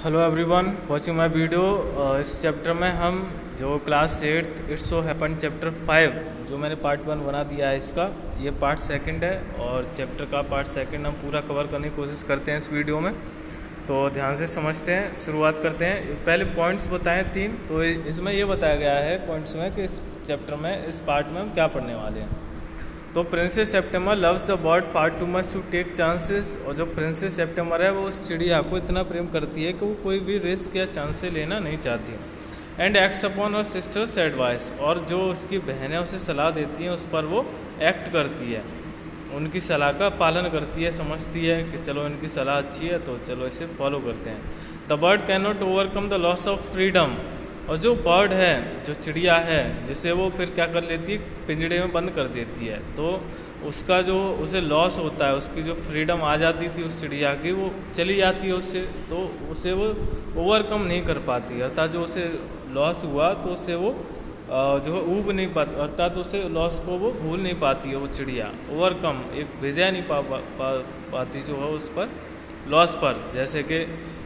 Hello everyone watching my video. इस chapter में हम जो class 8 it's so happen chapter 5 जो मैंने पार्ट 1 बना दिया है, इसका ये पार्ट 2 है और चैप्टर का पार्ट 2 हम पूरा कवर करने की कोशिश करते हैं इस वीडियो में। तो ध्यान से समझते हैं, शुरुआत करते हैं। पहले पॉइंट्स बताएं 3। तो इसमें ये बताया गया है पॉइंट्स में कि इस चैप्टर में, इस पार्ट में हम क्या पढ़ने वाले हैं। तो Princess September loves the bird far too much to take chances. और जो प्रिंसेस सेप्टेमर है वो उस चिड़िया को इतना प्रेम करती है कि वो कोई भी रिस्क या चांसेस लेना नहीं चाहती। And acts upon her sisters advice. और जो उसकी बहनें उसे सलाह देती हैं उस पर वो एक्ट करती है, उनकी सलाह का पालन करती है, समझती है कि चलो इनकी सलाह अच्छी है तो चलो इसे फॉलो करते हैं। The bird can not overcome the loss of freedom. और जो बर्ड है, जो चिड़िया है, जिसे वो फिर क्या कर लेती है, पिंजड़े में बंद कर देती है, तो उसका जो उसे लॉस होता है, उसकी जो फ्रीडम आ जाती थी उस चिड़िया की, वो चली जाती है उससे, तो उसे वो ओवरकम नहीं कर पाती। अर्थात जो उसे लॉस हुआ तो उसे वो जो है ऊब नहीं पाती, अर्थात उसे लॉस को वो भूल नहीं पाती है वो चिड़िया। ओवरकम एक विजय नहीं पाती जो है उस पर, लॉस पर। जैसे कि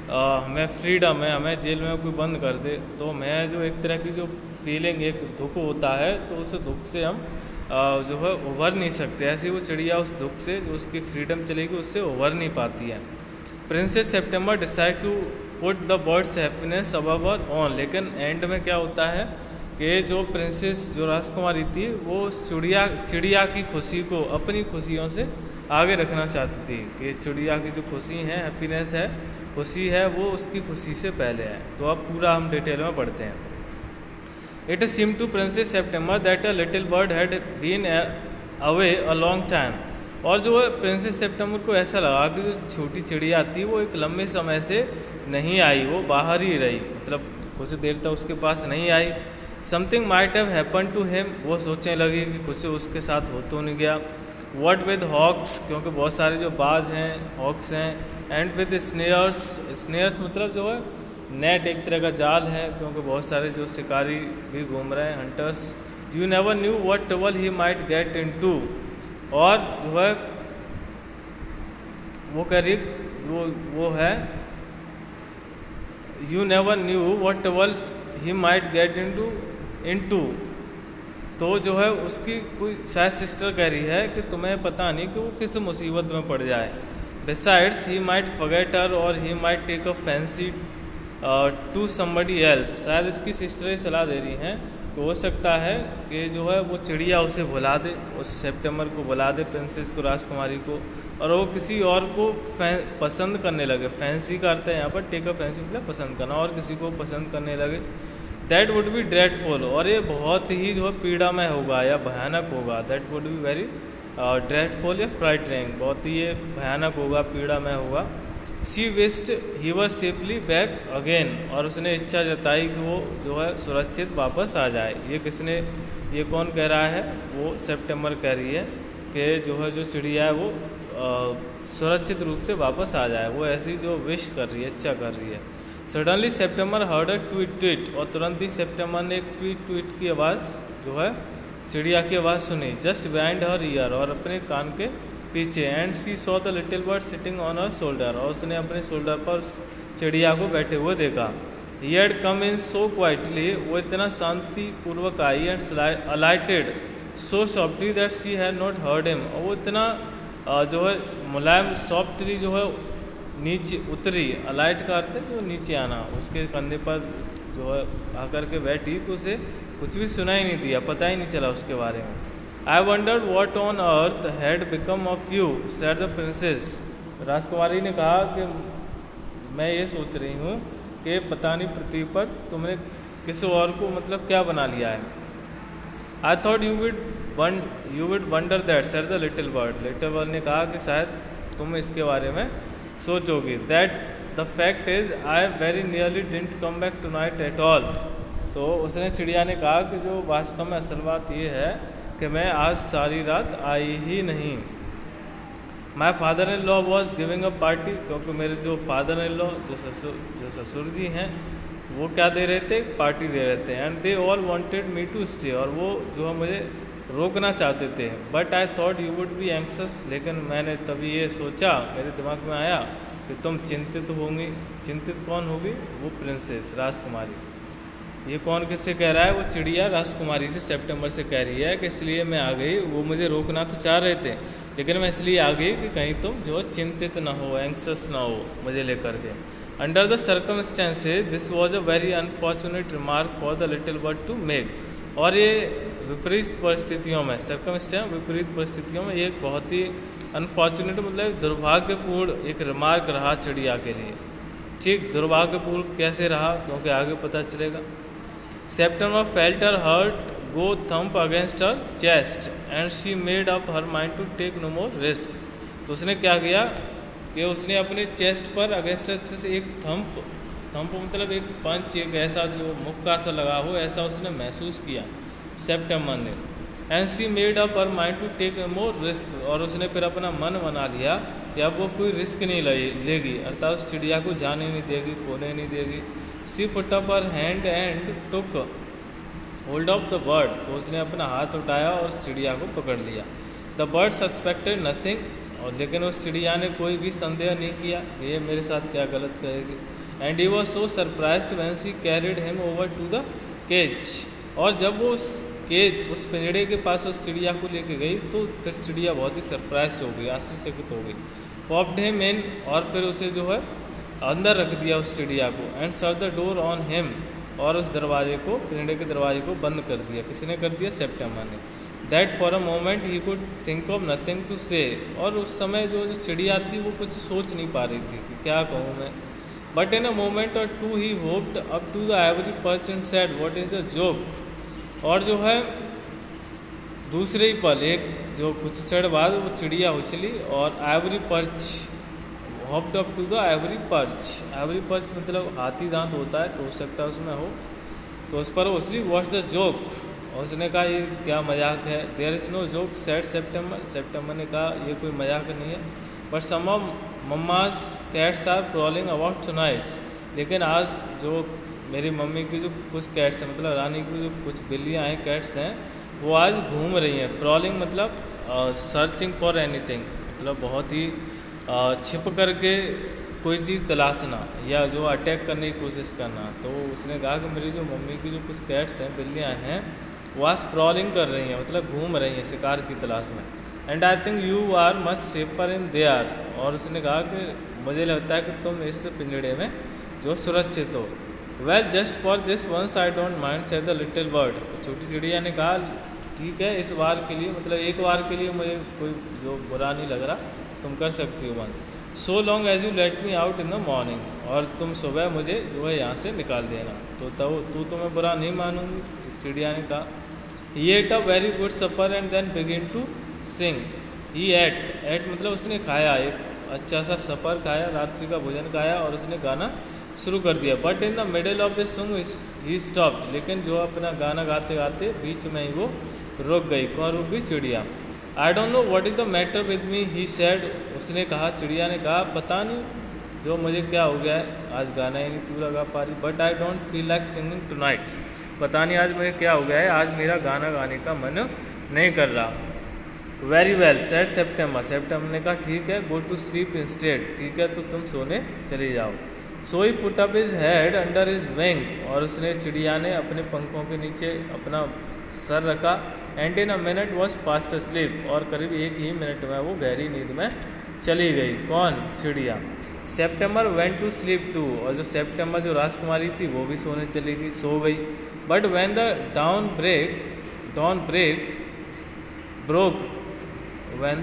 हमें फ्रीडम है, हमें जेल में कोई बंद कर दे तो मैं जो एक तरह की जो फीलिंग, एक दुख होता है, तो उस दुख से हम जो है उभर नहीं सकते। ऐसी वो चिड़िया उस दुख से, जो उसकी फ्रीडम चलेगी, उससे उभर नहीं पाती है। Princess September decide to put the bird's happiness above her own. लेकिन एंड में क्या होता है कि जो प्रिंसेस, जो राजकुमारी थी, वो चिड़िया की खुशी को अपनी खुशियों से आगे रखना चाहती थी। कि चिड़िया की जो खुशी है, हैप्पीनेस है, खुशी है, वो उसकी खुशी से पहले है। तो अब पूरा हम डिटेल में पढ़ते हैं। It seem to Princess September that a little bird had been away a long time. और जो है प्रिंसेस सेप्टेमर को ऐसा लगा कि जो छोटी चिड़िया थी वो एक लंबे समय से नहीं आई, वो बाहर ही रही, मतलब कुछ देर तक उसके पास नहीं आई। Something might have happen to him. वो सोचने लगी कि कुछ उसके साथ हो तो नहीं गया। व्हाट विद हॉक्स, क्योंकि बहुत सारे जो बाज हैं, हॉक्स हैं। एंड विद स्नेयर्स, स्नेयर्स मतलब जो है नेट, एक तरह का जाल है, क्योंकि बहुत सारे जो शिकारी भी घूम रहे हैं, hunters. You never knew what trouble he might get into. और जो है वो कह रही, वो है you never knew what trouble he might get into. तो जो है उसकी कोई शायद सिस्टर कह रही है कि तुम्हें पता नहीं कि वो किस मुसीबत में पड़ जाए। Besides he might forget her और he might take a fancy to somebody else. शायद इसकी सिस्टर ही सलाह दे रही हैं कि हो सकता है कि जो है वो चिड़िया उसे भुला दे, उस सेप्टेमर को भुला दे, प्रिंसेस को, राजकुमारी को, और वो किसी और को पसंद करने लगे। फैंसी का अर्थ है यहाँ पर, टेक अ फैंसी मतलब पसंद करना, और किसी को पसंद करने लगे। That would be dreadful. और ये बहुत ही जो है पीड़ामय होगा या भयानक होगा। That would be very dreadful या फ्राइटनिंग, बहुत ही ये भयानक होगा, पीड़ामय होगा। She wished he were safely back again. और उसने इच्छा जताई कि वो जो है सुरक्षित वापस आ जाए। ये किसने, ये कौन कह रहा है? वो सेप्टेमर कह रही है कि जो है जो चिड़िया है वो सुरक्षित रूप से वापस आ जाए। वो ऐसी जो विश कर रही है, इच्छा कर रही है। Suddenly September heard a tweet. और तुरंत ही सेप्टेमर ने एक ट्वीट की आवाज़, जो है चिड़िया की आवाज़ सुनी, जस्ट बिहाइंड हर ईयर, और अपने कान के पीछे। And she saw the little bird sitting on her shoulder. और उसने अपने शोल्डर पर चिड़िया को बैठे हुए देखा। He had come in so quietly. वो इतना शांतिपूर्वक आई। And alighted so softly that she had not heard him. और वो इतना जो है मुलायम, सॉफ्टली जो है नीचे उतरी। अलाइट का अर्थ है जो नीचे आना। उसके कंधे पर जो है आकर के बैठी कि उसे कुछ भी सुना ही नहीं दिया, पता ही नहीं चला उसके बारे में। आई wandered what on earth had become of you, said the princess. राजकुमारी ने कहा कि मैं ये सोच रही हूँ कि पता नहीं पृथ्वी पर तुमने किसी और को मतलब क्या बना लिया है। I thought you would wonder that, said the little bird. Little bird ने कहा कि शायद तुम इसके बारे में सोचोगी। That the fact is I very nearly didn't come back tonight at all. तो उसने, चिड़िया ने कहा कि जो वास्तव में असल बात ये है कि मैं आज सारी रात आई ही नहीं। My father in law was giving a party. क्योंकि मेरे जो फादर इन लॉ, जो ससुर जी हैं, वो क्या दे रहे थे, पार्टी दे रहे थे। And they all wanted me to stay. और वो जो है मुझे रोकना चाहते थे। But I thought you would be anxious. लेकिन मैंने तभी ये सोचा, मेरे दिमाग में आया कि तुम चिंतित होंगी। चिंतित कौन होगी? वो प्रिंसेस राजकुमारी। ये कौन किससे कह रहा है? वो चिड़िया राजकुमारी से सितंबर से कह रही है कि इसलिए मैं आ गई। वो मुझे रोकना तो चाह रहे थे, लेकिन मैं इसलिए आ गई कि कहीं तुम जो चिंतित ना हो, एंक्सस ना हो मुझे लेकर के। Under the circumstances this was a very unfortunate remark for the little bird to make. और ये विपरीत परिस्थितियों में, सर्कमस्टेंस विपरीत परिस्थितियों में, ये एक बहुत ही अनफॉर्चुनेट मतलब दुर्भाग्यपूर्ण एक रिमार्क रहा चिड़िया के लिए। ठीक, दुर्भाग्यपूर्ण कैसे रहा, क्योंकि आगे पता चलेगा। September felt her heart go thump against her chest and she made up her mind to take no more risks। तो उसने क्या किया कि उसने अपने चेस्ट पर अगेंस्ट से एक थंप मतलब एक पंच, एक ऐसा जो मुक्का सा लगा हो, ऐसा उसने महसूस किया सितंबर ने। And she made up her mind to take more risk. और उसने फिर अपना मन बना लिया कि अब वो कोई रिस्क नहीं लेगी, अर्थात उस चिड़िया को जाने नहीं देगी, खोने नहीं देगी। She put up her hand and took hold of the bird। तो उसने अपना हाथ उठाया और उस चिड़िया को पकड़ लिया। The bird suspected nothing। और लेकिन उस चिड़िया ने कोई भी संदेह नहीं किया कि ये मेरे साथ क्या गलत करेगी। And he was so surprised when she carried him over to the cage। और जब वो उस केज, उस पिंजड़े के पास उस चिड़िया को लेके गई तो फिर चिड़िया बहुत ही सरप्राइज हो गई, आश्चर्यचकित हो गई। Popped him in. और फिर उसे जो है अंदर रख दिया उस चिड़िया को। And shut the door on him. और उस दरवाजे को, पिंजड़े के दरवाजे को बंद कर दिया। किसने कर दिया? सितंबर ने। That for a moment he could think of nothing to say. और उस समय जो चिड़िया थी वो कुछ सोच नहीं पा रही थी कि क्या कहूँ मैं। But in a moment or two he hopped up to the ivory perch and said what is the joke. और जो है दूसरे ही पल, एक जो कुछ क्षण बाद वो चिड़िया उछली और ivory perch, hopped up to the ivory perch. Ivory perch मतलब हाथी दांत होता है, तो हो सकता है उसमें हो, तो उस पर उछली। What's the joke. और उसने कहा ये क्या मजाक है। There is no joke said September. सितंबर ने कहा ये कोई मजाक नहीं है। But some of mamma's cats are prowling about tonight's. लेकिन आज जो मेरी मम्मी की जो कुछ कैट्स हैं, मतलब रानी की जो कुछ बिल्लियाँ हैं, कैट्स हैं, वो आज घूम रही हैं। प्रॉलिंग मतलब सर्चिंग फॉर एनीथिंग, मतलब बहुत ही छिप करके कोई चीज़ तलाशना या जो अटैक करने की कोशिश करना। तो उसने कहा कि मेरी जो मम्मी की जो कुछ कैट्स हैं, बिल्लियाँ हैं, वह स्प्रॉलिंग कर रही हैं, मतलब घूम रही हैं शिकार की तलाश में। And I think you are much safer in there. और उसने कहा कि मुझे लगता है कि तुम इस पिंजड़े में जो सुरक्षित हो। Well just for this once I don't mind said the little bird. छोटी चिड़िया ने कहा ठीक है, इस बार के लिए, मतलब एक बार के लिए मुझे कोई जो बुरा नहीं लग रहा, तुम कर सकती हो बंद। So long as you let me out in the morning. और तुम सुबह मुझे जो है यहाँ से निकाल देना, तो तू मैं बुरा नहीं मानूंगी, इस चिड़िया ने कहा। He ate a very good supper and then begin to sing. He ate मतलब उसने खाया, एक अच्छा सा सपर खाया, रात्रि का भोजन खाया, और उसने गाना शुरू कर दिया। But in the middle of the song he stopped. लेकिन जो अपना गाना गाते गाते बीच में ही वो रुक गई। कौन रुक गई? चिड़िया। I don't know what is the matter with me he said. उसने कहा, चिड़िया ने कहा, पता नहीं जो मुझे क्या हो गया है, आज गाना ही नहीं पूरा गा पा रही। But I don't feel like singing tonight. पता नहीं आज मुझे क्या हो गया है, आज मेरा गाना गाने का मन नहीं कर रहा। Very well said September. सितंबर ने कहा ठीक है, गो टू स्लीप इंस्टेड। ठीक है, तो तुम सोने चली जाओ। So he put up his head under his wing. और उसने, चिड़िया ने अपने पंखों के नीचे अपना सर रखा। And in a minute was fast sleep. और करीब एक ही मिनट में वो गहरी नींद में चली गई। कौन? चिड़िया। सितंबर वेंट टू स्लीप टू। और जो सितंबर जो राजकुमारी थी वो भी सोने चली गई, सो गई। But when the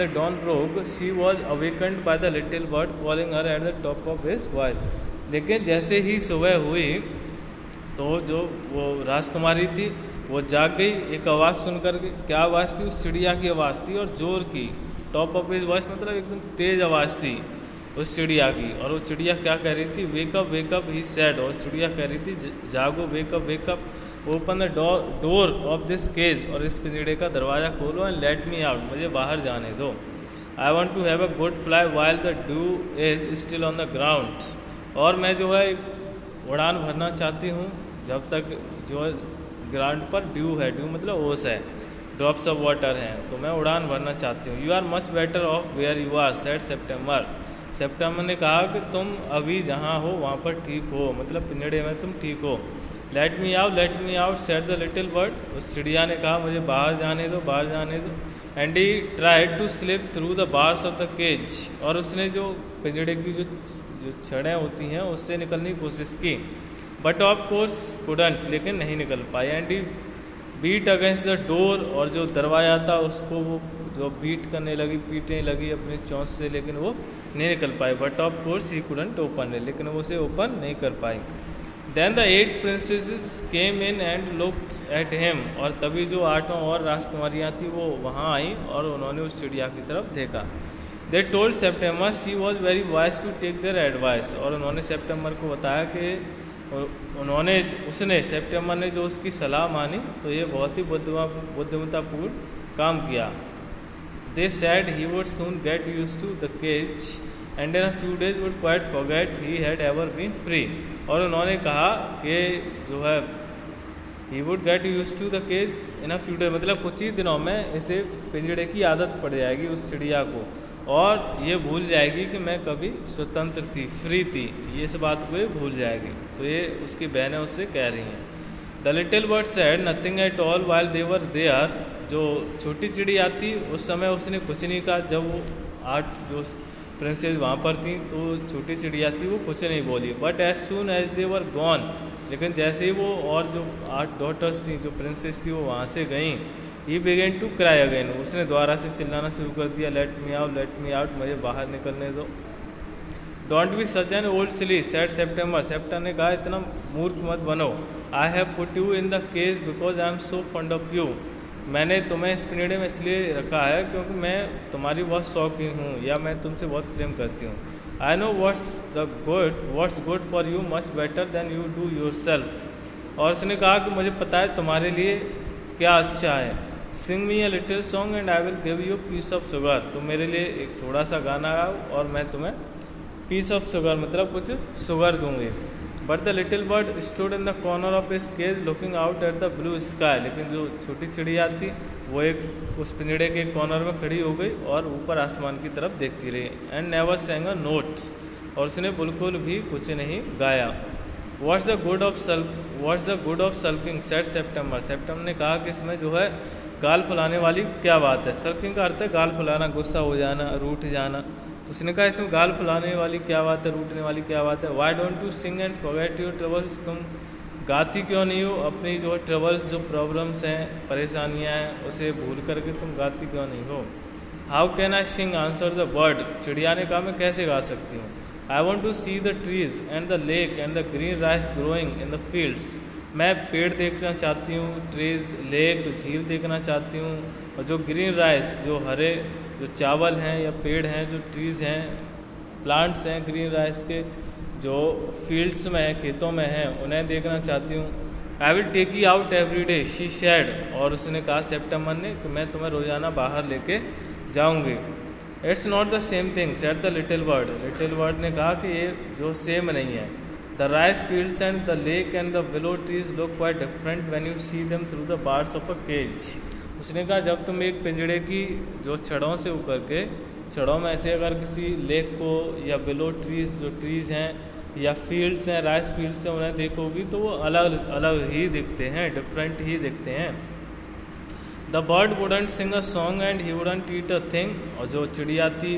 dawn broke, she was awakened by the little bird calling her at the top of his voice। लेकिन जैसे ही सुबह हुई तो जो वो राजकुमारी थी वो जाग गई एक आवाज़ सुनकर के। क्या आवाज़ थी? उस चिड़िया की आवाज़ थी, और ज़ोर की। टॉप ऑफ हिज वॉइस मतलब एकदम तेज़ आवाज़ थी उस चिड़िया की। और वो चिड़िया क्या कह रही थी? Wake up he said. और चिड़िया कह रही थी जागो, wake up, open the door of this cage. और इस पिंजड़े का दरवाज़ा खोलो, एंड लेट मी आउट, मुझे बाहर जाने दो। I want to have a good fly while the dew is still on the ground. और मैं जो है उड़ान भरना चाहती हूँ जब तक जो है ग्राउंड पर ड्यू है। ड्यू मतलब ओस है, ड्रॉप्स ऑफ वाटर हैं, तो मैं उड़ान भरना चाहती हूँ। You are much better off where you are said September. September ने कहा कि तुम अभी जहाँ हो वहाँ पर ठीक हो, मतलब पिंजड़े में तुम ठीक हो। Late me out said the little bird. उस चिड़िया ने कहा मुझे बाहर जाने दो, बाहर जाने दो। And he tried to slip through the bars of the cage. और उसने जो पिंजड़े की जो छड़ें होती हैं उससे निकलने की कोशिश की, बट ऑफ कोर्स कुडंट, लेकिन नहीं निकल पाई। And he beat against the door. और जो दरवाजा था उसको वो जो बीट करने लगी, पीटने लगी अपनी चोंच से, लेकिन वो नहीं निकल पाई। But of course he couldn't open it, लेकिन वो उसे ओपन नहीं कर पाई। Then the 8 princesses came in and looked at him. और तभी जो 8 और राजकुमारियाँ थी वो वहाँ आई और उन्होंने उस चिड़िया की तरफ देखा। They told September she was very wise to take their advice. और उन्होंने सेप्टेम्बर को बताया कि उसने सेप्टेम्बर ने जो उसकी सलाह मानी तो ये बहुत ही बुद्धिमत्तापूर्ण काम किया। They said he would soon get used to the cage and in a few days would quite forget he had ever been free. और उन्होंने कहा कि जो है he would get used to the cage in a few days, मतलब कुछ ही दिनों में इसे पिंजड़े की आदत पड़ जाएगी उस चिड़िया को, और ये भूल जाएगी कि मैं कभी स्वतंत्र थी, फ्री थी। ये इस बात को ये भूल जाएगी। तो ये उसकी बहनें उससे कह रही हैं। The little bird said nothing at all while they were there. जो छोटी चिड़िया थी उस समय उसने कुछ नहीं कहा। जब वो 8 जो प्रिंसेस वहाँ पर थी तो छोटी चिड़िया थी वो कुछ नहीं बोली। But as soon as they were gone, लेकिन जैसे ही वो और जो 8 डॉटर्स थी, जो प्रिंसेस थी, वो वहाँ से गईं, he began to cry again. उसने दोबारा से चिल्लाना शुरू कर दिया, लेट मी आउट, मुझे बाहर निकलने दो। Don't be such an old silly said September. September ने कहा इतना मूर्ख मत बनो। I have put you in the cage because I am so fond of you. मैंने तुम्हें इस पिंजड़े में इसलिए रखा है क्योंकि मैं तुम्हारी बहुत शौकीन हूँ, या मैं तुमसे बहुत प्रेम करती हूँ। I know what's good for you much better than you do your self. और उसने कहा कि मुझे पता है तुम्हारे लिए क्या अच्छा है। Sing me a little song and I will give you piece of sugar. तुम मेरे लिए एक थोड़ा सा गाना गाओ और मैं तुम्हें पीस ऑफ शुगर, मतलब कुछ शुगर दूंगी। But the little bird stood in the corner of his cage looking out at the blue sky. लेकिन जो छोटी चिड़िया थी वो एक उस पिंजड़े के कॉर्नर में खड़ी हो गई और ऊपर आसमान की तरफ देखती रही। And never sang a note. और उसने बिल्कुल भी कुछ नहीं गाया। What's the good of sulking said September. September ने कहा कि इसमें जो है गाल फुलाने वाली क्या बात है। सल्किंग का अर्थ है गाल फुलाना, गुस्सा हो जाना, रूठ जाना। तो उसने कहा इसमें गाल फुलाने वाली क्या बात है, रूठने वाली क्या बात है। Why don't you sing and forget your troubles. तुम गाती क्यों नहीं हो अपनी जो ट्रबल्स, जो प्रॉब्लम्स हैं, परेशानियां हैं, उसे भूल करके तुम गाती क्यों नहीं हो। How can I sing answered the bird. चिड़िया ने कहा मैं कैसे गा सकती हूँ। I want to see the trees and the lake and the green rice growing in the fields. मैं पेड़ देखना चाहती हूँ, ट्रीज, लेक, झील देखना चाहती हूँ, और जो ग्रीन राइस, जो हरे जो चावल हैं या पेड़ हैं, जो ट्रीज़ हैं, प्लांट्स हैं ग्रीन राइस के, जो फील्ड्स में हैं, खेतों में हैं, उन्हें देखना चाहती हूँ। I will take you out every day she said. और उसने कहा सेप्टेम्बर ने कि मैं तुम्हें रोज़ाना बाहर लेके जाऊँगी। It's not the same thing said the little bird. Little bird ने कहा कि ये जो सेम नहीं है। The rice fields and the lake and the willow trees look quite different when you see them through the bars of a cage. उसने कहा जब तुम एक पिंजड़े की जो छड़ों से उतर के, छड़ों में से अगर किसी लेक को या विलो ट्रीज, जो ट्रीज़ हैं या फील्ड्स हैं, राइस फील्ड्स हैं, उन्हें देखोगी तो वो अलग अलग ही दिखते हैं, डिफरेंट ही दिखते हैं। The bird wouldn't sing a song and he wouldn't eat a thing. और जो चिड़िया थी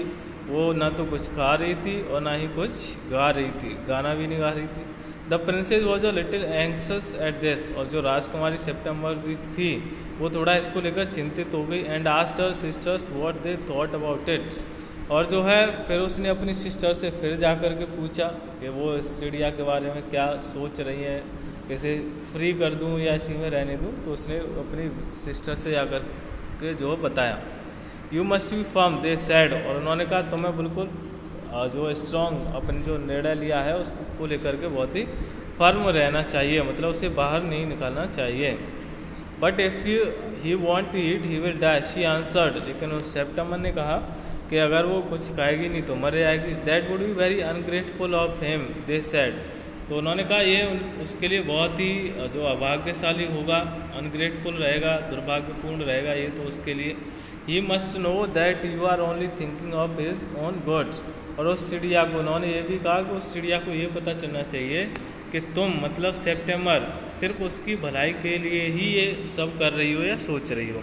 वो ना तो कुछ खा रही थी और ना ही कुछ गा रही थी, गाना भी नहीं गा रही थी। The princess was a little एंक्सस at this. और जो राजकुमारी सेप्टेम्बर भी थी वो थोड़ा इसको लेकर चिंतित हो गई। And asked her sisters what they thought about it. और जो है फिर उसने अपनी सिस्टर से फिर जा कर के पूछा कि वो इस चिड़िया के बारे में क्या सोच रही हैं, इसे फ्री कर दूं या इसी में रहने दूं। तो उसने अपनी सिस्टर से जाकर के जो बताया। You must be firm they sad. और उन्होंने कहा तुम्हें बिल्कुल जो स्ट्रॉन्ग अपने जो निर्णय लिया है उसको लेकर के बहुत ही फर्म रहना चाहिए, मतलब उसे बाहर नहीं निकालना चाहिए। But if he won't eat he will die she शी आंसर्ड। लेकिन उस सेप्टेम्बर ने कहा कि अगर वो कुछ खाएगी नहीं तो मर जाएगी। That would be very ungrateful of him they sad. तो उन्होंने कहा ये उसके लिए बहुत ही जो अभाग्यशाली होगा, अनग्रेटफुल रहेगा, दुर्भाग्यपूर्ण रहेगा ये तो उसके लिए। He must know that you are only thinking of his own good. और उस चिड़िया को उन्होंने ये भी कहा कि उस चिड़िया को ये पता चलना चाहिए कि तुम मतलब सेप्टेम्बर सिर्फ उसकी भलाई के लिए ही ये सब कर रही हो या सोच रही हो।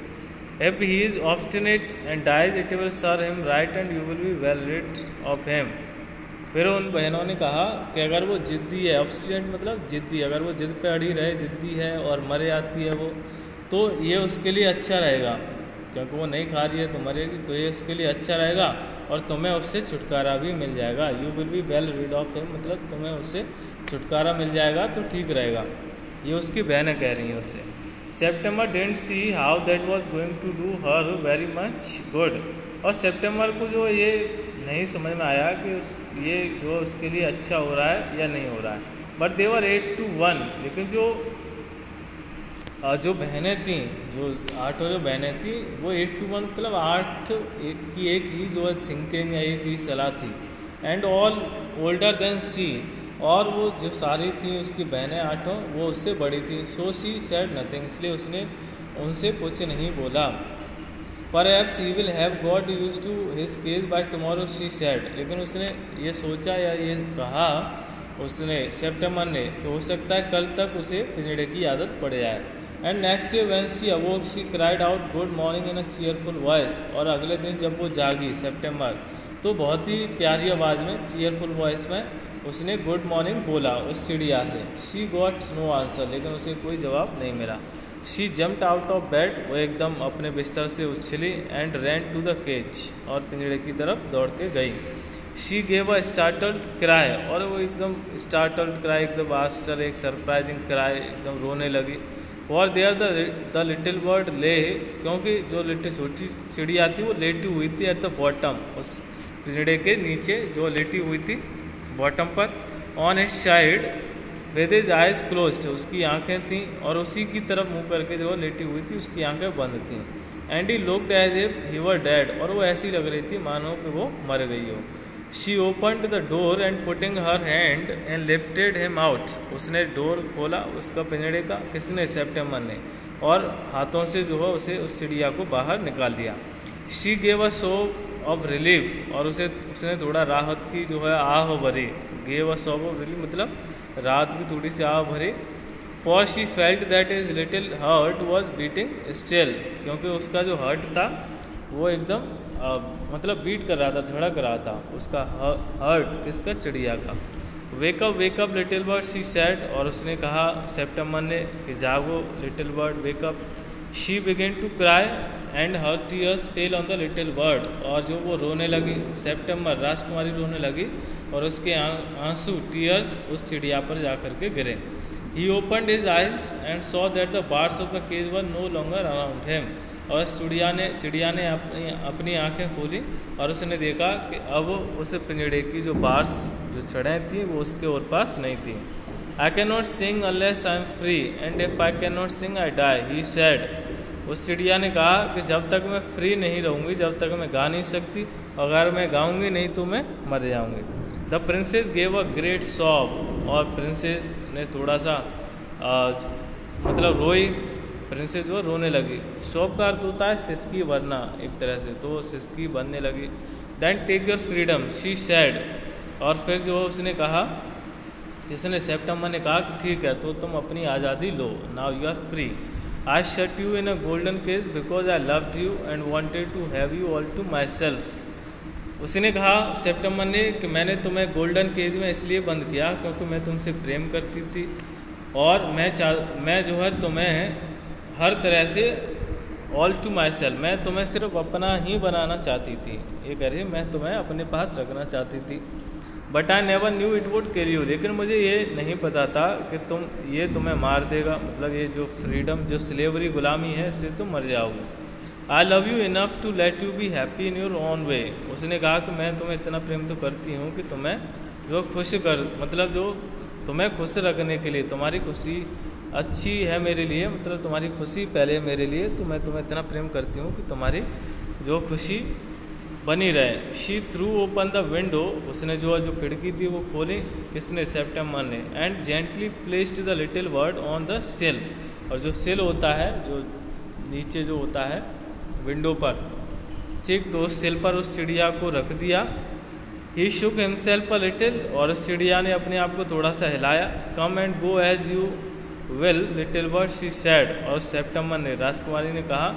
If he is obstinate and dies it will serve him right and you will be well rid of him. फिर उन बहनों ने कहा कि अगर वो ज़िद्दी है, ऑब्स्टिनेट मतलब ज़िद्दी, अगर वो ज़िद पे अड़ी रहे, ज़िद्दी है और मर जाती है वो, तो ये उसके लिए अच्छा रहेगा, क्योंकि वो नहीं खा रही है तो मरेगी, तो ये उसके लिए अच्छा रहेगा और तुम्हें उससे छुटकारा भी मिल जाएगा। You will be well rid of him मतलब तुम्हें उससे छुटकारा मिल जाएगा तो ठीक रहेगा। ये उसकी बहनें कह रही हैं उससे। September didn't see how that was going to do her very much good. और सेप्टेम्बर को जो ये नहीं समझ में आया कि ये जो उसके लिए अच्छा हो रहा है या नहीं हो रहा है। बट दे वर 8 to 1, लेकिन जो बहनें थीं, जो 8 जो बहनें थीं, वो 8 to 1 मतलब 8 की एक ही जो है थिंकिंग या एक ही सलाह थी। एंड ऑल ओल्डर देन सी, और वो जो सारी थी उसकी बहनें 8 वो उससे बड़ी थी। सो शी सेड नथिंग, इसलिए उसने उनसे कुछ नहीं बोला। Perhaps he will have got used to his cage by tomorrow she said, लेकिन उसने ये सोचा या ये कहा उसने सेप्टेम्बर ने कि हो सकता है कल तक उसे पिंजड़े की आदत पड़ जाए। And next day when she अवोक she cried out good morning in a cheerful voice, और अगले दिन जब वो जागी सेप्टेम्बर तो बहुत ही प्यारी आवाज़ में, चीयरफुल वॉइस में उसने गुड मॉर्निंग बोला उस चिड़िया से। शी गॉट नो आंसर, लेकिन उसे कोई जवाब नहीं मिला। She jumped out of bed, वो एकदम अपने बिस्तर से उछली। And ran to the cage, और पिंजड़े की तरफ दौड़ के गई। She gave a startled cry, और वो एकदम स्टार्टल्ड क्राई, एकदम आश्चर्य, एक सरप्राइजिंग क्राई, एकदम रोने लगी। और देयर द लिटिल बर्ड ले, क्योंकि जो लिटिल छोटी चिड़िया थी वो लेटी हुई थी एट द बॉटम, उस पिंजड़े के नीचे जो लेटी हुई थी बॉटम पर। On his side with his eyes closed, उसकी आंखें थीं और उसी की तरफ मुंह करके जो लेटी हुई थी उसकी आंखें बंद थीं। And he looked as if he were dead, और वो ऐसी लग रही थी मानो कि वो मर गई हो। She opened the door and putting her hand and lifted him out, उसने डोर खोला उसका पिंजड़े का, किसने, सेप्टेम्बर ने, और हाथों से जो है उसे उस चिड़िया को बाहर निकाल दिया। She gave a sob of relief, और उसने थोड़ा राहत की जो है आह भरी। Gave a sob of relief मतलब रात की थोड़ी सी आह भरी। For she felt that is little heart was beating still, क्योंकि उसका जो हार्ट था वो एकदम मतलब बीट कर रहा था, धड़क रहा था उसका हार्ट, किसका, चिड़िया का। Wake up little bird she said, और उसने कहा सेप्टेम्बर ने कि जागो little bird, wake up. She begin to cry and her tears fell on the little bird, और जो वो रोने लगी, सेप्टेम्बर राजकुमारी रोने लगी और उसके आंसू, टीयर्स, उस चिड़िया पर जा कर के गिरे। He opened his eyes and saw that the bars of the cage were no longer around him, और चिड़िया ने अपनी आंखें खोली और उसने देखा कि अब उस पिंजड़े की जो बार्स, जो छड़ें थी वो उसके और पास नहीं थी। I can not sing unless I am free and if I can not sing I die, he said. उस चिड़िया ने कहा कि जब तक मैं फ्री नहीं रहूँगी, जब तक मैं गा नहीं सकती, अगर मैं गाऊँगी नहीं तो मैं मर जाऊँगी। The princess gave a great sob, और प्रिंसेस ने थोड़ा सा मतलब रोई, प्रिंसेस जो रोने लगी। सॉब का अर्थ होता है सिसकी भरना एक तरह से, तो सिसकी भरने लगी। Then take your freedom she said, और फिर जो उसने कहा, इसने सेप्टेम्बर ने कहा कि ठीक है तो तुम अपनी आज़ादी लो, now you are free. I shut you in a golden cage because I loved you and wanted to have you all to myself. उसने कहा सेप्टेम्बर ने कि मैंने तुम्हें गोल्डन केज में इसलिए बंद किया क्योंकि मैं तुमसे प्रेम करती थी, और मैं जो है तुम्हें हर तरह से ऑल टू माई सेल्फ, मैं तुम्हें सिर्फ अपना ही बनाना चाहती थी। ये कह रही मैं तुम्हें अपने पास रखना चाहती थी। But I never knew it would kill you, लेकिन मुझे ये नहीं पता था कि ये तुम्हें मार देगा, मतलब ये जो फ्रीडम, जो स्लेवरी, गुलामी है, इससे तुम मर जाओगे। I love you enough to let you be happy in your own way. उसने कहा कि मैं तुम्हें इतना प्रेम तो करती हूँ कि तुम्हें जो खुश कर, मतलब जो तुम्हें खुश रखने के लिए, तुम्हारी खुशी अच्छी है मेरे लिए, मतलब तुम्हारी खुशी पहले मेरे लिए, तो मैं तुम्हें इतना प्रेम करती हूँ कि तुम्हारी जो खुशी बनी रहे। She threw open the window, उसने जो खिड़की थी वो खोली, किसने, सेप्टेम्बर ने। And gently placed the little bird on the सिल, और जो सिल होता है, जो नीचे जो होता है विंडो पर, ठीक, तो उस सिल पर उस चिड़िया को रख दिया। ही शुक हिमसेल्फ अ लिटिल, और उस चिड़िया ने अपने आप को थोड़ा सा हिलाया। Come and go as you will little bird she said, और सेप्टेम्बर ने, राजकुमारी ने कहा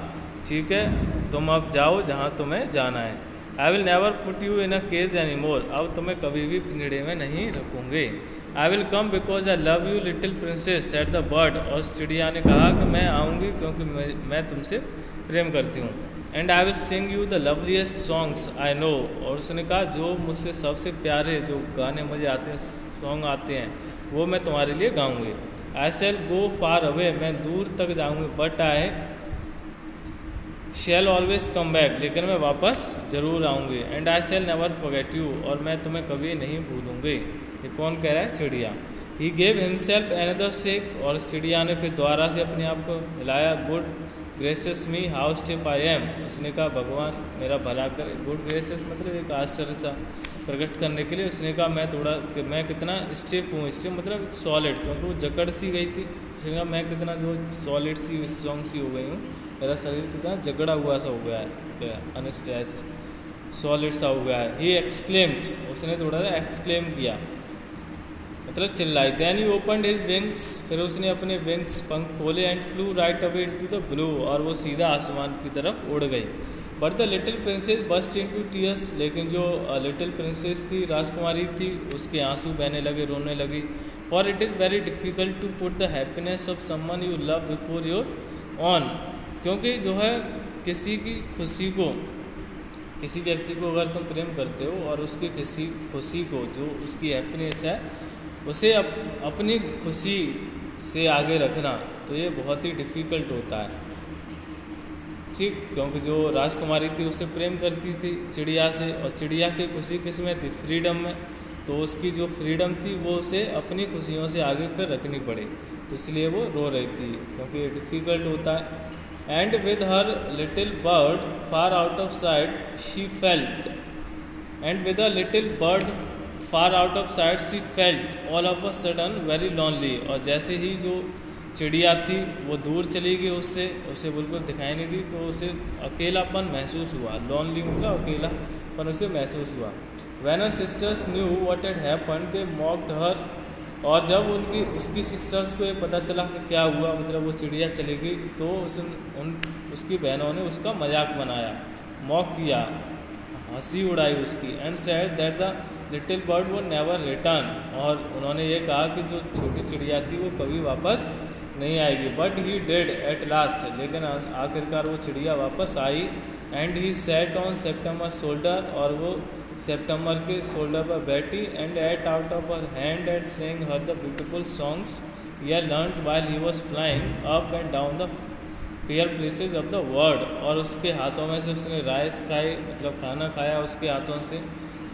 ठीक है तुम अब जाओ जहाँ तुम्हें जाना है। I will never put you in a cage any more, अब तुम्हें कभी भी पिंजड़े में नहीं रखूँगे। I will come because I love you little Princess said the bird, और चिड़िया ने कहा कि मैं आऊँगी क्योंकि मैं तुमसे प्रेम करती हूँ। And I will sing you the loveliest songs I know, और उसने कहा जो मुझसे सबसे प्यारे जो गाने मुझे आते हैं, सॉन्ग आते हैं, वो मैं तुम्हारे लिए गाऊँगी। आई शैल गो फार अवे, मैं दूर तक जाऊँगी, but I shell always come back, लेकिन मैं वापस ज़रूर आऊँगी। And I shell never forget you, और मैं तुम्हें कभी नहीं भूलूँगी। ये कौन कह रहा है? चिड़िया। He gave himself another shake, और चिड़िया ने फिर दोबारा से अपने आप को हिलाया। Good gracious me how stiff I am, उसने कहा भगवान मेरा भला करे। गुड ग्रेसियस मतलब एक आश्चर्य सा प्रकट करने के लिए उसने कहा मैं कितना स्टिफ हूँ। स्टिफ मतलब सॉलिड, क्योंकि वो जकड़ सी गई थी। उसने कहा मैं कितना जो सॉलिड सी स्ट्रॉन्ग सी हो गई हूँ, मेरा शरीर कितना जकड़ा हुआ सा हो गया है, अनस्ट्रेस्ड सॉलिड सा हो गया है। ही एक्सक्लेम्ड, उसने थोड़ा सा एक्सक्लेम किया मतलब चिल्लाई। Then he opened his wings, फिर उसने अपने विंग्स पंख खोले। And flew right away into the blue, और वो सीधा आसमान की तरफ उड़ गई। But the little princess burst into tears, लेकिन जो लिटिल प्रिंसेस थी, राजकुमारी थी, उसके आंसू बहने लगे, रोने लगी। For it is very difficult to put the happiness of someone you love before your own, क्योंकि जो है किसी की खुशी को, किसी व्यक्ति को अगर तुम प्रेम करते हो और उसकी किसी खुशी को, जो उसकी हैप्पीनेस है, उसे अपनी खुशी से आगे रखना, तो ये बहुत ही डिफ़िकल्ट होता है। ठीक, क्योंकि जो राजकुमारी थी उससे प्रेम करती थी चिड़िया से, और चिड़िया की खुशी किस में थी? फ्रीडम में। तो उसकी जो फ्रीडम थी वो उसे अपनी खुशियों से आगे फिर रखनी पड़े, तो इसलिए वो रो रही थी, क्योंकि ये डिफ़िकल्ट होता है। And with her little bird far out of site she felt, and with a little bird far out of site she felt all of a sudden very lonely, और जैसे ही जो चिड़िया थी वो दूर चली गई उससे, उसे बिल्कुल दिखाई नहीं दी, तो उसे अकेलापन महसूस हुआ। लॉनली मतलब अकेलापन उसे महसूस हुआ। When her sisters knew what had happened they mocked her, और जब उसकी सिस्टर्स को ये पता चला कि क्या हुआ, मतलब वो चिड़िया चली गई, तो उसकी बहनों ने उसका मजाक बनाया, मॉक किया, हंसी उड़ाई उसकी। And said that the little bird वो नेवर रिटर्न, और उन्होंने ये कहा कि जो छोटी चिड़िया थी वो कभी वापस नहीं आएगी। But he did at last, लेकिन आखिरकार वो चिड़िया वापस आई। And he sat on September shoulder, और वो सेप्टेम्बर के शोल्डर पर बैठी। And ate out of her hand and sang her the beautiful songs he learned while he was flying up and down the fair places of the world, और उसके हाथों में से उसने राइस खाई, मतलब खाना खाया उसके हाथों से,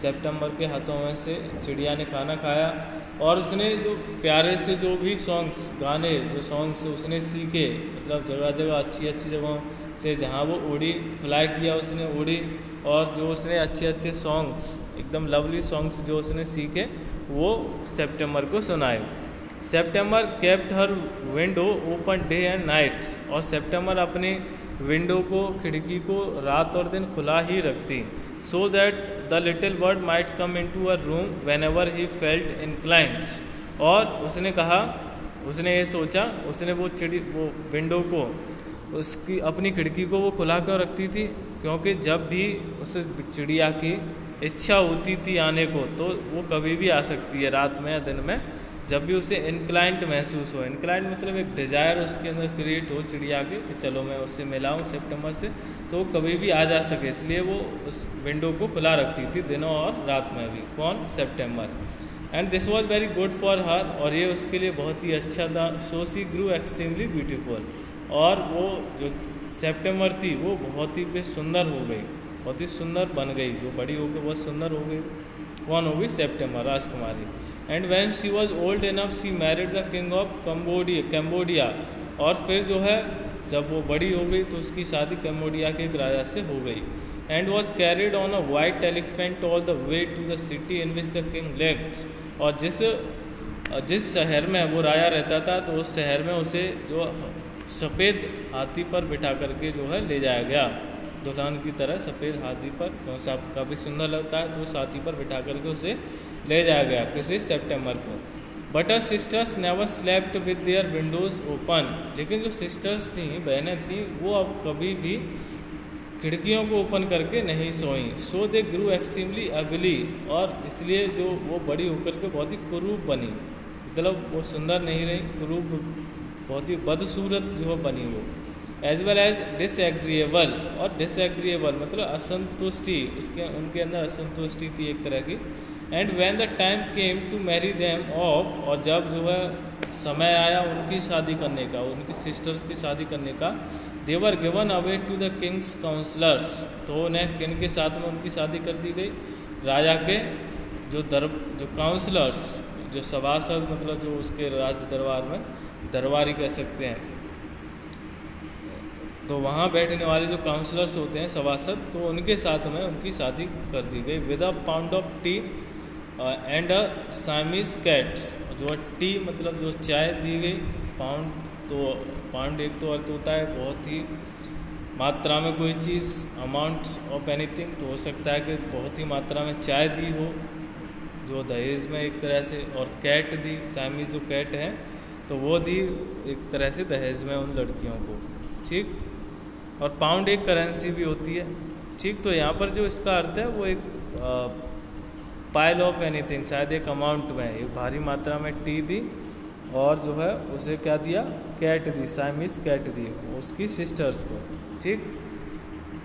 सेप्टेम्बर के हाथों में से चिड़िया ने खाना खाया। और उसने जो प्यारे से जो भी सॉन्ग्स गाने, जो सॉन्ग्स उसने सीखे, मतलब जगह जगह अच्छी अच्छी जगहों से जहाँ वो उड़ी, फ्लाई किया उसने, उड़ी, और जो उसने अच्छे अच्छे सॉन्ग्स, एकदम लवली सॉन्ग्स जो उसने सीखे, वो सेप्टेम्बर को सुनाए। September kept her window open day and nights, और सेप्टेम्बर अपनी विंडो को, खिड़की को रात और दिन खुला ही रखती, so that the little bird might come into a room whenever he felt inclined. और उसने कहा, उसने ये सोचा, उसने वो विंडो को, उसकी अपनी खिड़की को वो खुला कर रखती थी, क्योंकि जब भी उस चिड़िया की इच्छा होती थी आने को, तो वो कभी भी आ सकती है, रात में या दिन में, जब भी उसे इंक्लाइंट महसूस हो। इंक्लाइंट मतलब एक डिज़ायर उसके अंदर क्रिएट हो चिड़िया के कि चलो मैं उससे मिलाऊँ सेप्टेम्बर से, तो वो कभी भी आ जा सके, इसलिए वो उस विंडो को खुला रखती थी दिनों और रात में भी। कौन? September. And this was very good for her, और ये उसके लिए बहुत ही अच्छा था। So she Guru extremely beautiful, और वो जो सेप्टेम्बर थी वो बहुत ही सुंदर हो गई, बहुत ही सुंदर बन गई, जो बड़ी हो गई बहुत सुंदर हो गई। कौन हो गई? September, Rajkumari. And when she was old enough she married the king of Cambodia, और फिर जो है जब वो बड़ी हो गई तो उसकी शादी कैम्बोडिया के एक राजा से हो गई। And was carried on a white elephant all the way to the city in which the king lived, और जिस शहर में वो राजा रहता था, तो उस शहर में उसे जो सफ़ेद हाथी पर बिठा करके जो है ले जाया गया। दुल्हन की तरह सफ़ेद हाथी पर, क्यों काफ़ी सुंदर लगता है, तो उस हाथी पर बिठा करके उसे ले जाया गया किसी सितंबर को। But her sisters never slept with their windows open, लेकिन जो सिस्टर्स थी, बहनें थीं, वो अब कभी भी खिड़कियों को ओपन करके नहीं सोईं। सो दे ग्रू एक्सट्रीमली अगली, और इसलिए जो वो बड़ी होकर के बहुत ही कुरूप बनी, मतलब वो सुंदर नहीं रही, कुरूप बहुत ही बदसूरत जो बनी वो। एज वेल एज डिसएग्रीएबल, और डिसएग्रीएबल मतलब असंतुष्टि, उनके अंदर असंतुष्टि थी एक तरह की। And when the time came to marry them off, और जब जो है समय आया उनकी शादी करने का, उनकी सिस्टर्स की शादी करने का, they were given away to the king's counsellors, तो उन्हें किन के साथ में उनकी शादी कर दी गई, राजा के जो काउंसलर्स, जो सभासद, मतलब जो उसके राज दरबार में दरबारी कह सकते हैं, तो वहाँ बैठने वाले जो काउंसलर्स होते हैं सभासद, तो उनके साथ में उनकी शादी कर दी गई। With a pound of T and a Siamese cats, जो टी मतलब जो चाय दी गई, पाउंड, तो पाउंड एक तो अर्थ होता है बहुत ही मात्रा में कोई चीज़, अमाउंट ऑफ एनीथिंग, तो हो सकता है कि बहुत ही मात्रा में चाय दी हो जो दहेज में एक तरह से, और कैट दी, साइमीज जो कैट है तो वो दी एक तरह से दहेज में उन लड़कियों को, ठीक। और पाउंड एक करेंसी भी होती है, ठीक। तो यहाँ पर जो इसका अर्थ है वो एक पाइल ऑफ एनीथिंग, शायद एक अमाउंट में, एक भारी मात्रा में टी दी, और जो है उसे क्या दिया, कैट दी, साइमीज कैट दी उसकी सिस्टर्स को, ठीक।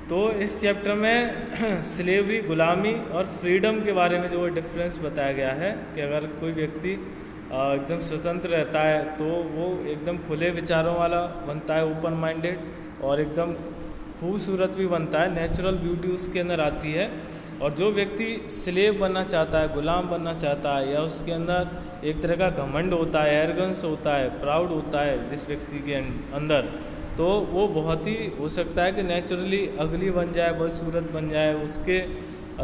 तो इस चैप्टर में स्लेवरी, गुलामी और फ्रीडम के बारे में जो डिफरेंस बताया गया है कि अगर कोई व्यक्ति एकदम स्वतंत्र रहता है तो वो एकदम खुले विचारों वाला बनता है, ओपन माइंडेड, और एकदम खूबसूरत भी बनता है, नेचुरल ब्यूटी उसके अंदर आती है। और जो व्यक्ति स्लेव बनना चाहता है, गुलाम बनना चाहता है, या उसके अंदर एक तरह का घमंड होता है, एरोगेंस होता है, प्राउड होता है जिस व्यक्ति के अंदर, तो वो बहुत ही हो सकता है कि नेचुरली अगली बन जाए, बदसूरत बन जाए, उसके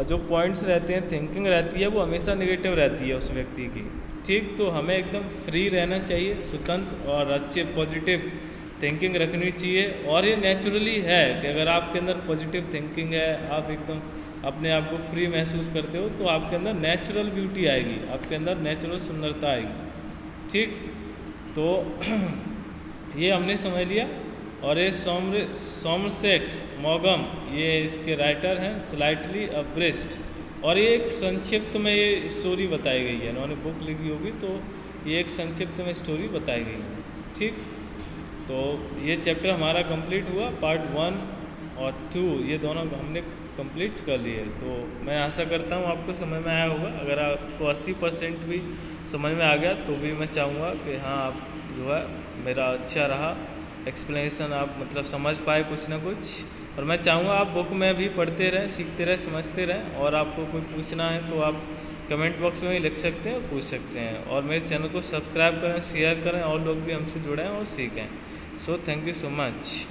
जो पॉइंट्स रहते हैं, थिंकिंग रहती है, वो हमेशा नेगेटिव रहती है उस व्यक्ति की, ठीक। तो हमें एकदम फ्री रहना चाहिए, स्वतंत्र, और अच्छे पॉजिटिव थिंकिंग रखनी चाहिए। और ये नेचुरली है कि अगर आपके अंदर पॉजिटिव थिंकिंग है, आप एकदम अपने आप को फ्री महसूस करते हो, तो आपके अंदर नेचुरल ब्यूटी आएगी, आपके अंदर नेचुरल सुंदरता आएगी, ठीक। तो ये हमने समझ लिया। और ये सोमरसेट मॉगम, ये इसके राइटर हैं, स्लाइटली अब्रिस्ट, और ये एक संक्षिप्त में ये स्टोरी बताई गई है, इन्होंने बुक लिखी होगी तो ये एक संक्षिप्त में स्टोरी बताई गई है, ठीक। तो ये चैप्टर हमारा कंप्लीट हुआ, पार्ट 1 और 2 ये दोनों हमने कंप्लीट कर लिए। तो मैं आशा करता हूँ आपको समझ में आया होगा। अगर आपको 80% भी समझ में आ गया तो भी मैं चाहूँगा कि हाँ, आप जो है मेरा अच्छा रहा एक्सप्लेनेशन, आप मतलब समझ पाए कुछ ना कुछ। और मैं चाहूँगा आप बुक में भी पढ़ते रहें, सीखते रहें, समझते रहें। और आपको कोई पूछना है तो आप कमेंट बॉक्स में ही लिख सकते हैं, पूछ सकते हैं। और मेरे चैनल को सब्सक्राइब करें, शेयर करें, और लोग भी हमसे जुड़ें और सीखें। So thank you so much.